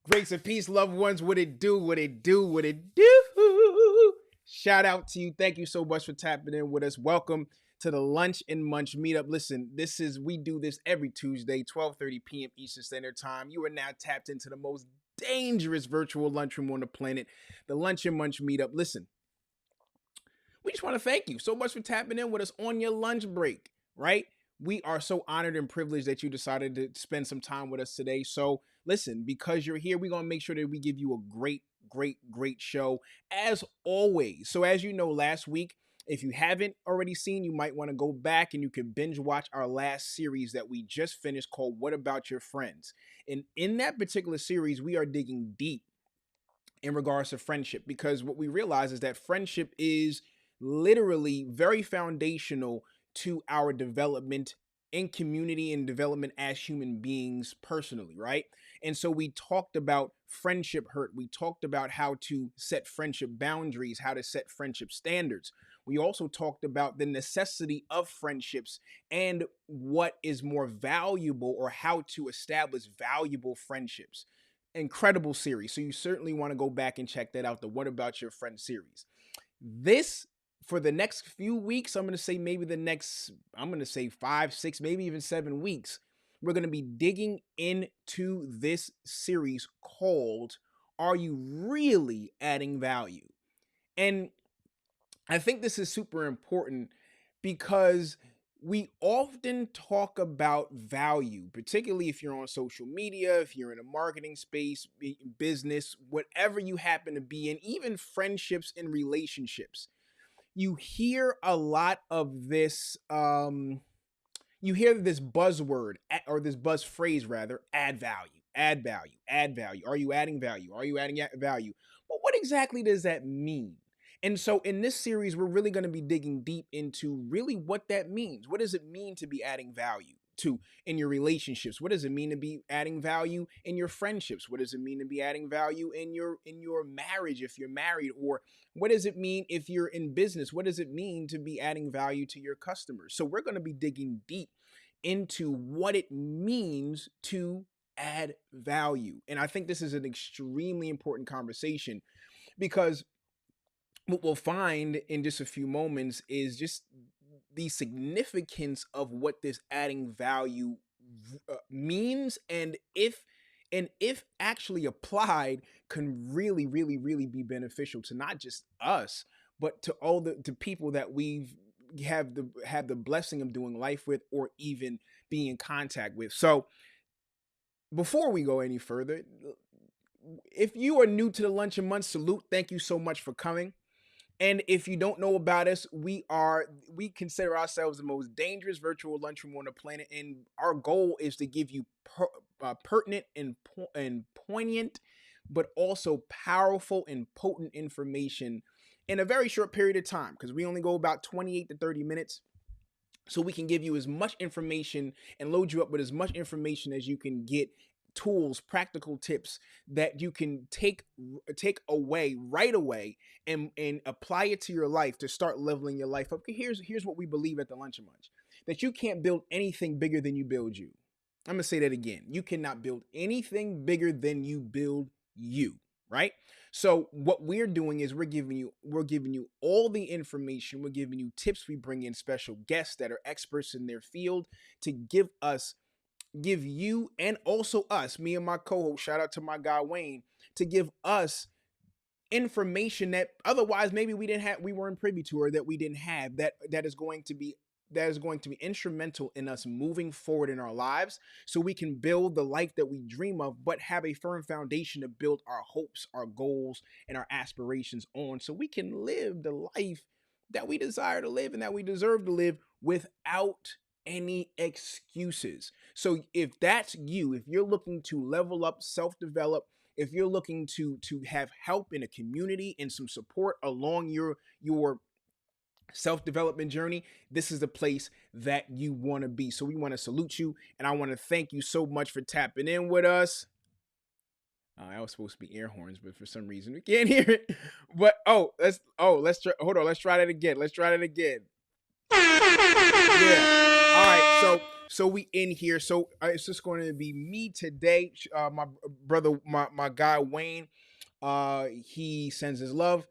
Grace and peace, loved ones. What it do? What it do? What it do? Shout out to you. Thank you so much for tapping in with us. Welcome to the Lunch and Munch meetup. Listen, we do this every Tuesday, 12:30 p.m. Eastern Standard Time. You are now tapped into the most dangerous virtual lunchroom on the planet, the Lunch and Munch meetup. Listen, we just want to thank you so much for tapping in with us on your lunch break, right? We are so honored and privileged that you decided to spend some time with us today. So, listen, because you're here, we're going to make sure that we give you a great show as always. So, as you know, last week, if you haven't already seen, you might want to go back and you can binge watch our last series that we just finished called What About Your Friends? And in that particular series, we are digging deep in regards to friendship because what we realize is that friendship is literally very foundational to our development in community and development as human beings personally, right? And so we talked about friendship hurt. We talked about how to set friendship boundaries, how to set friendship standards. We also talked about the necessity of friendships and what is more valuable or how to establish valuable friendships. Incredible series. So you certainly want to go back and check that out, the What About Your Friend series. This, for the next few weeks, I'm going to say maybe I'm going to say 5, 6, maybe even 7 weeks, we're going to be digging into this series called Are You Really Adding Value? And I think this is super important because we often talk about value, particularly if you're on social media, if you're in a marketing space, business, whatever you happen to be in, even friendships and relationships. You hear a lot of this, you hear this buzzword or this buzz phrase rather, add value, add value, add value. Are you adding value? Are you adding value? But what exactly does that mean? And so in this series, we're really going to be digging deep into really what that means. What does it mean to be adding value to in your relationships? What does it mean to be adding value in your friendships? What does it mean to be adding value in your marriage if you're married? Or what does it mean if you're in business? What does it mean to be adding value to your customers? So we're going to be digging deep into what it means to add value. And I think this is an extremely important conversation because what we'll find in just a few moments is just the significance of what this adding value means and if actually applied can really be beneficial to not just us but to all the to people that we've have the blessing of doing life with or even being in contact with. So before we go any further, if you are new to the Lunch and Munch, salute. Thank you so much for coming. And if you don't know about us, we consider ourselves the most dangerous virtual lunchroom on the planet, and our goal is to give you pertinent and poignant, but also powerful and potent information in a very short period of time, because we only go about 28 to 30 minutes. So we can give you as much information and load you up with as much information as you can get, tools, practical tips that you can take away right away and apply it to your life to start leveling your life up. Here's what we believe at the Lunch and Munch: that you can't build anything bigger than you build you. I'm gonna say that again. You cannot build anything bigger than you build you, right? So what we're doing is we're giving you all the information. We're giving you tips. We bring in special guests that are experts in their field to give you and also us, me and my co-host, shout out to my guy Wayne, to give us information that otherwise maybe we weren't privy to, or that we didn't have, that is going to be instrumental in us moving forward in our lives, so we can build the life that we dream of, but have a firm foundation to build our hopes, our goals, and our aspirations on, so we can live the life that we desire to live and that we deserve to live without any excuses. So if that's you, if you're looking to level up, self-develop, if you're looking to have help in a community and some support along your self-development journey, this is the place that you want to be. So we want to salute you, and I want to thank you so much for tapping in with us. I was supposed to be air horns, but for some reason we can't hear it. But let's try that again. Yeah. All right. So we in here. So it's just going to be me today. My brother, my guy Wayne. He sends his love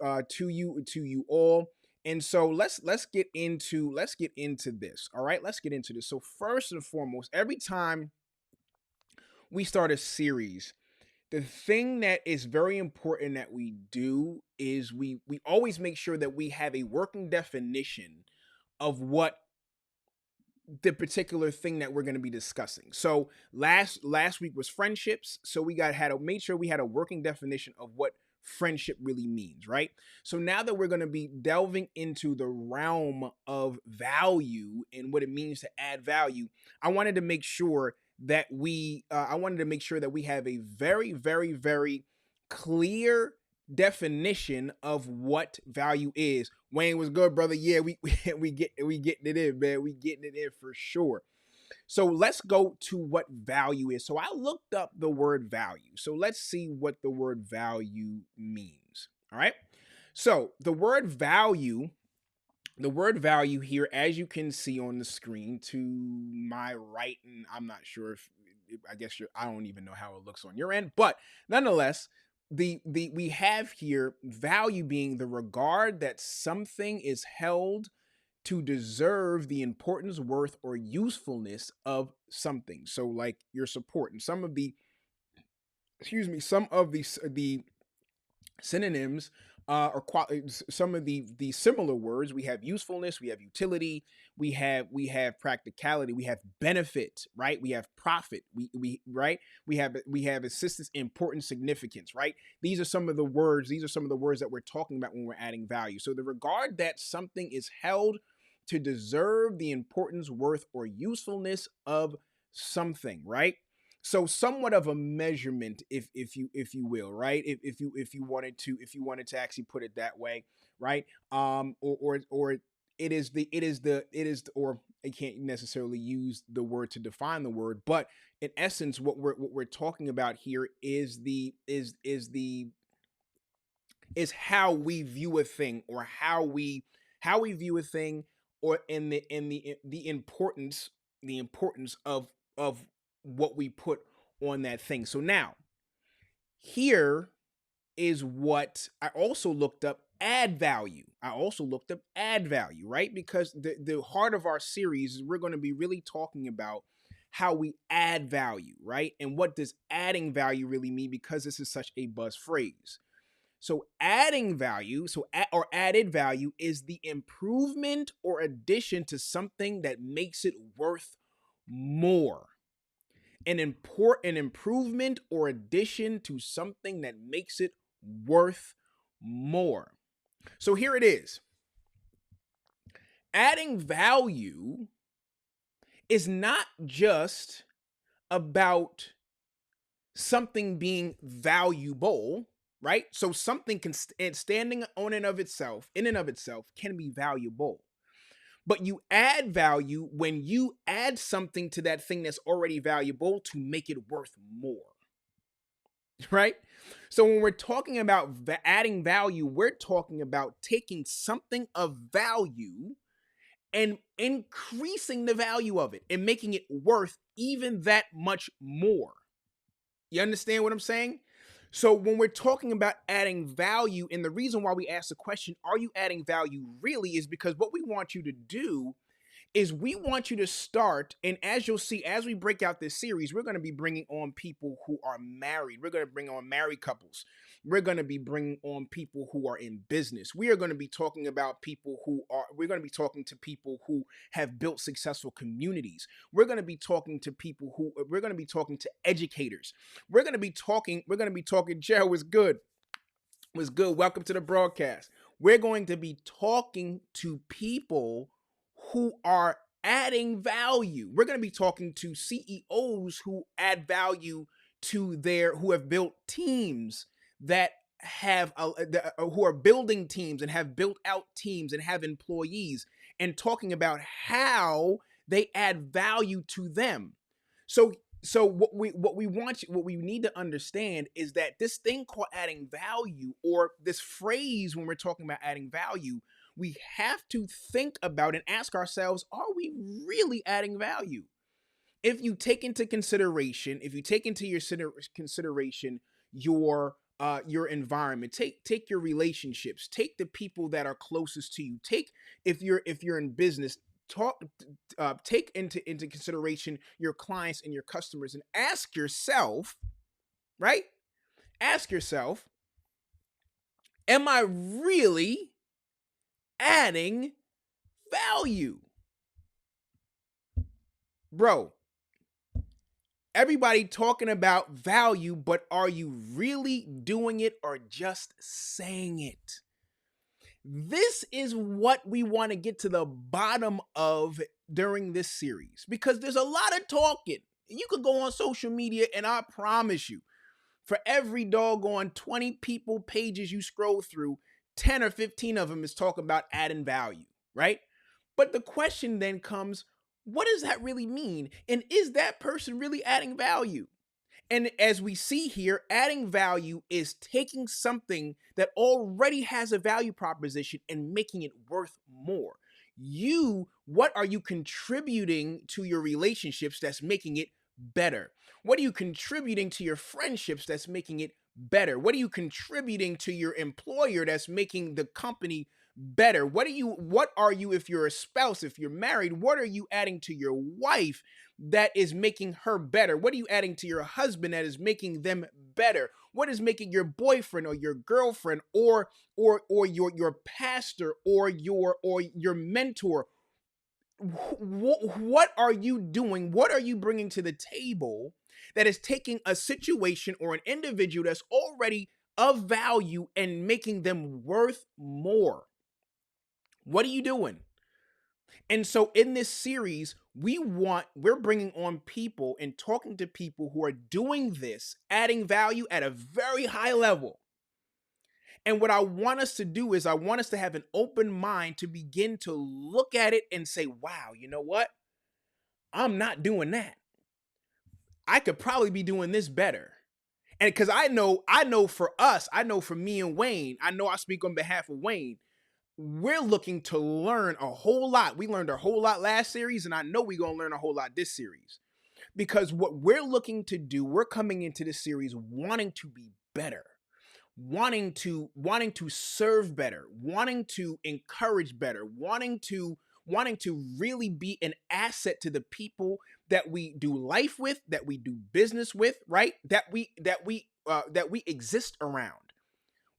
to you all. And so let's get into this. All right, let's get into this. So first and foremost, every time we start a series, the thing that is very important that we do is we always make sure that we have a working definition of what the particular thing that we're going to be discussing. So last week was friendships. So we made sure we had a working definition of what friendship really means, right? So now that we're going to be delving into the realm of value and what it means to add value, I wanted to make sure that we have a very, very, very clear definition of what value is. Wayne, was good, brother. Yeah, we getting it in, man. We getting it in for sure. So let's go to what value is. So I looked up the word value. So let's see what the word value means. All right. So the word value here, as you can see on the screen to my right, and I'm not sure if I don't even know how it looks on your end, but nonetheless, we have here value being the regard that something is held to deserve the importance, worth, or usefulness of something. So like your support, and some of the synonyms or some of the similar words. We have usefulness, we have utility, we have practicality, we have benefit, right? We have profit, we have assistance, importance, significance, right? These are some of the words that we're talking about when we're adding value. So the regard that something is held to deserve the importance, worth, or usefulness of something, right? So somewhat of a measurement, if you will, right? If you wanted to actually put it that way, right? Or it is or I can't necessarily use the word to define the word, but in essence, what we're talking about here is how we view a thing, or how we view a thing, or in the importance of what we put on that thing. So now, here is what I also looked up: add value. Right? Because the heart of our series is we're going to be really talking about how we add value, right? And what does adding value really mean, because this is such a buzz phrase. So adding value, or added value, is the improvement or addition to something that makes it worth more. an important improvement or addition to something that makes it worth more. So here it is. Adding value is not just about something being valuable, right? So something can standing on and of itself, in and of itself, can be valuable. But you add value when you add something to that thing that's already valuable to make it worth more, right? So when we're talking about adding value, we're talking about taking something of value and increasing the value of it and making it worth even that much more. You understand what I'm saying? So when we're talking about adding value, and the reason why we ask the question, are you adding value really, is because what we want you to do is we want you to start, and as you'll see, as we break out this series, we're going to be bringing on people who are married. We're going to bring on married couples. We're going to be bringing on people who are in business. We are going to be talking about people we're going to be talking to people who have built successful communities. We're going to be talking to we're going to be talking to educators. We're going to be talking, Joe, was good. Welcome to the broadcast. We're going to be talking to people who are adding value. We're going to be talking to CEOs who add value who have built teams that who are building teams and have built out teams and have employees, and talking about how they add value to them. So what we need to understand is that this thing called adding value, or this phrase when we're talking about adding value, we have to think about and ask ourselves, are we really adding value? If you take into consideration your environment, take your relationships, take the people that are closest to you, if you're in business, take into consideration your clients and your customers, and ask yourself, right? Ask yourself, am I really adding value? Bro, everybody talking about value, but are you really doing it or just saying it? This is what we want to get to the bottom of during this series, because there's a lot of talking. You could go on social media, and I promise you, for every doggone 20 people pages you scroll through, 10 or 15 of them is talking about adding value, right? But the question then comes, what does that really mean? And is that person really adding value? And as we see here, adding value is taking something that already has a value proposition and making it worth more. What are you contributing to your relationships that's making it better? What are you contributing to your friendships that's making it better? What are you contributing to your employer that's making the company better? What are you, if you're a spouse, if you're married, what are you adding to your wife that is making her better? What are you adding to your husband that is making them better? What is making your boyfriend or your girlfriend or your pastor or your mentor? What are you doing? What are you bringing to the table that is taking a situation or an individual that's already of value and making them worth more? What are you doing? And so in this series, we're bringing on people and talking to people who are doing this, adding value at a very high level. And what I want us to do is I want us to have an open mind to begin to look at it and say, wow, you know what? I'm not doing that. I could probably be doing this better. And because I know for us, I know for me and Wayne, I know I speak on behalf of Wayne, we're looking to learn a whole lot. We learned a whole lot last series, and I know we're going to learn a whole lot this series. Because what we're looking to do, we're coming into this series wanting to be better, wanting to serve better, wanting to encourage better, wanting to really be an asset to the people that we do life with, that we do business with, right? That we exist around.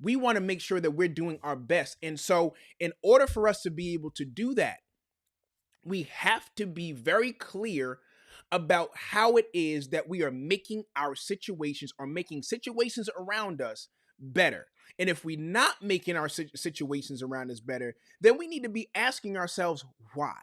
We want to make sure that we're doing our best. And so in order for us to be able to do that, we have to be very clear about how it is that we are making our situations or making situations around us better. And if we're not making our situations around us better, then we need to be asking ourselves why.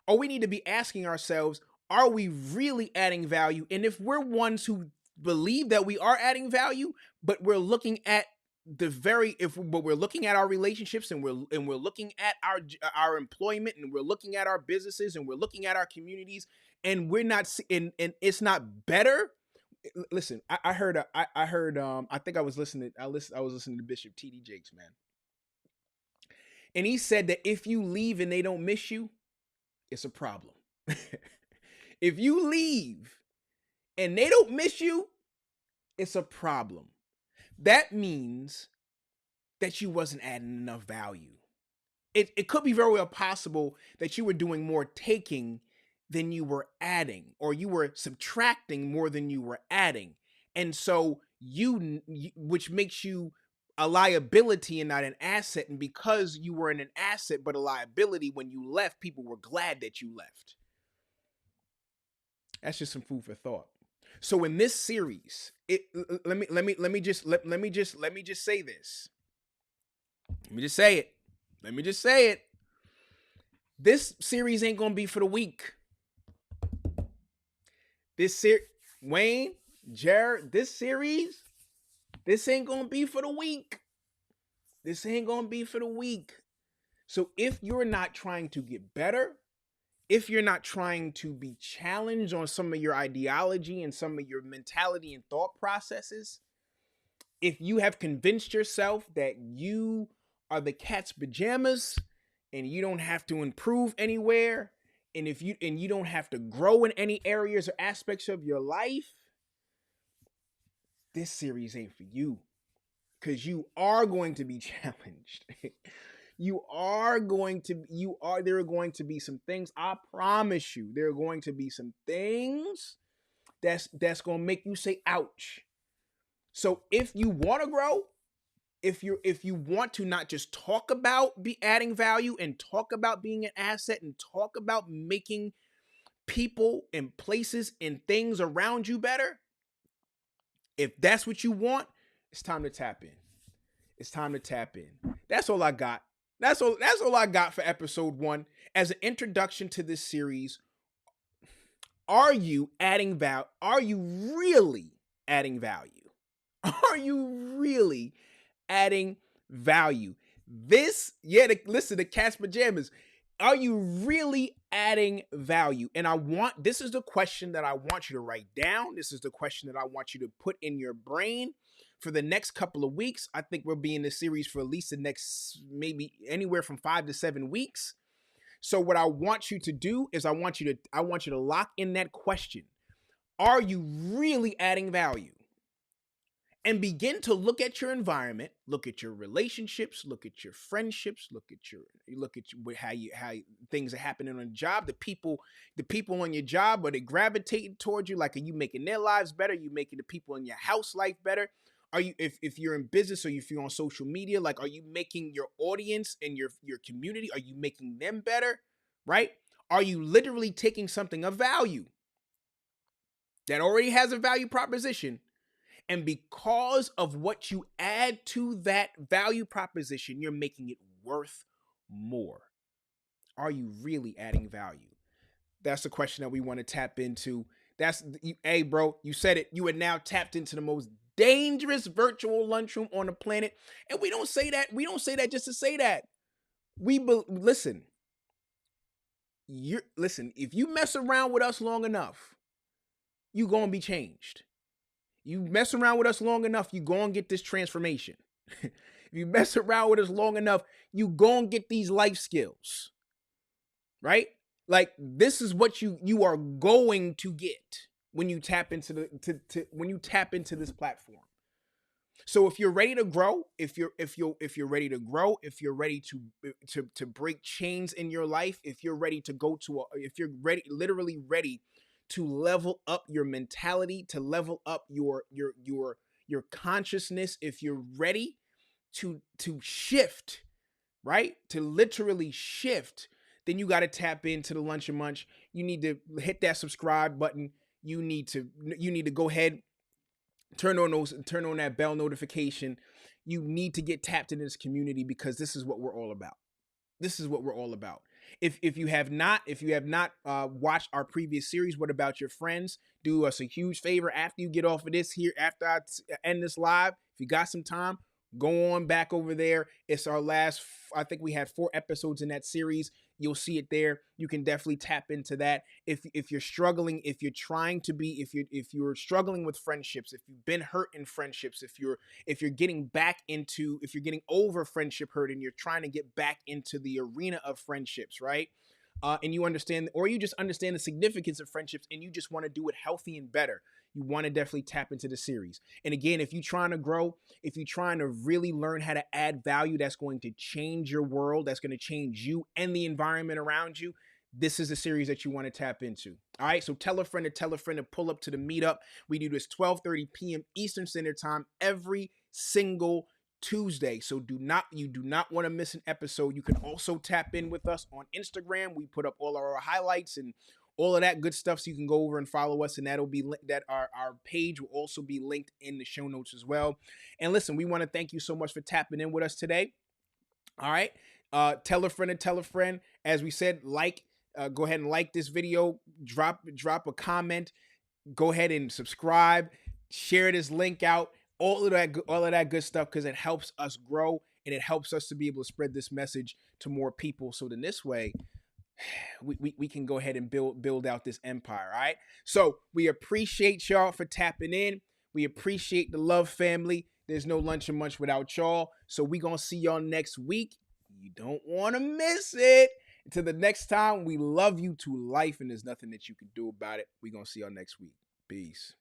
Or we need to be asking ourselves, are we really adding value? And if we're ones who believe that we are adding value, but we're looking at but we're looking at our relationships, and we're looking at our employment, and we're looking at our businesses, and we're looking at our communities, and we're not and it's not better. Listen, I heard I think I was listening I was listening to Bishop TD Jakes, man. And he said that if you leave and they don't miss you, it's a problem. If you leave and they don't miss you, it's a problem. That means that you wasn't adding enough value. It could be very well possible that you were doing more taking than you were adding, or you were subtracting more than you were adding. And so which makes you a liability and not an asset. And because you were an asset but a liability, when you left, people were glad that you left. That's just some food for thought. So in this series, let me just say this. Let me just say it. This series ain't gonna be for the weak. Wayne, Jared, this series, this ain't gonna be for the weak. This ain't gonna be for the weak. So if you're not trying to get better, if you're not trying to be challenged on some of your ideology and some of your mentality and thought processes, if you have convinced yourself that you are the cat's pajamas and you don't have to improve anywhere, and you don't have to grow in any areas or aspects of your life, this series ain't for you, because you are going to be challenged. There are going to be some things, I promise you, there are going to be some things that's going to make you say ouch. So if you want to grow, if you want to not just talk about be adding value and talk about being an asset and talk about making people and places and things around you better, if that's what you want, it's time to tap in. It's time to tap in. That's all I got. That's all I got for episode 1. As an introduction to this series, are you adding value? Are you really adding value? Are you really adding value? Listen, the cat's pajamas. Are you really adding value? And this is the question that I want you to write down. This is the question that I want you to put in your brain for the next couple of weeks. I think we'll be in this series for at least the next, maybe anywhere from 5 to 7 weeks. So what I want you to do is I want you to lock in that question. Are you really adding value? And begin to look at your environment, look at your relationships, look at your friendships, look at how things are happening on the job. The people on your job, are they gravitating towards you? Like, are you making their lives better? Are you making the people in your house life better? Are you, if you're in business or if you're on social media, like, are you making your audience and your community, are you making them better? Right? Are you literally taking something of value that already has a value proposition, and because of what you add to that value proposition, you're making it worth more? Are you really adding value? That's the question that we want to tap into. Hey, bro, you said it. You are now tapped into the most dangerous virtual lunchroom on the planet. And we don't say that. We don't say that just to say that. Listen. Listen, if you mess around with us long enough, you're going to be changed. You mess around with us long enough, you going to get this transformation. If you mess around with us long enough, you going to get these life skills. Right? Like, this is what you are going to get when you tap into when you tap into this platform. So if you're ready to grow, if you're ready to grow, if you're ready to break chains in your life, if you're ready to if you're literally ready to level up your mentality, to level up your consciousness, if you're ready to shift, right? To literally shift, then you got to tap into the Lunch and Munch. You need to hit that subscribe button. You need to go ahead, turn on that bell notification. You need to get tapped into this community because this is what we're all about. This is what we're all about. If you have not watched our previous series, What About Your Friends, do us a huge favor after you get off of this here, after I end this live, if you got some time, go on back over there. It's our last, I think we had 4 episodes in that series. You'll see it there. You can definitely tap into that. If you're struggling, if you're struggling with friendships, if you've been hurt in friendships, if you're getting over friendship hurt and you're trying to get back into the arena of friendships, right? And you understand, or you just understand the significance of friendships and you just want to do it healthy and better, you want to definitely tap into the series. And again, if you're trying to grow, if you're trying to really learn how to add value that's going to change your world, that's going to change you and the environment around you, this is the series that you want to tap into. All right, so tell a friend to pull up to the meetup. We do this 12:30 p.m. Eastern Standard Time every single Tuesday. So you do not want to miss an episode. You can also tap in with us on Instagram. We put up all our highlights and all of that good stuff, so you can go over and follow us, and that'll be our page will also be linked in the show notes as well. And listen, we want to thank you so much for tapping in with us today. All right, tell a friend. As we said, go ahead and like this video, drop a comment, go ahead and subscribe, share this link out. All of that good stuff, because it helps us grow and it helps us to be able to spread this message to more people. So then this way, we can go ahead and build out this empire. All right. So we appreciate y'all for tapping in. We appreciate the love, family. There's no Lunch and Munch without y'all. So we gonna see y'all next week. You don't want to miss it. Until the next time, we love you to life, and there's nothing that you can do about it. We gonna see y'all next week. Peace.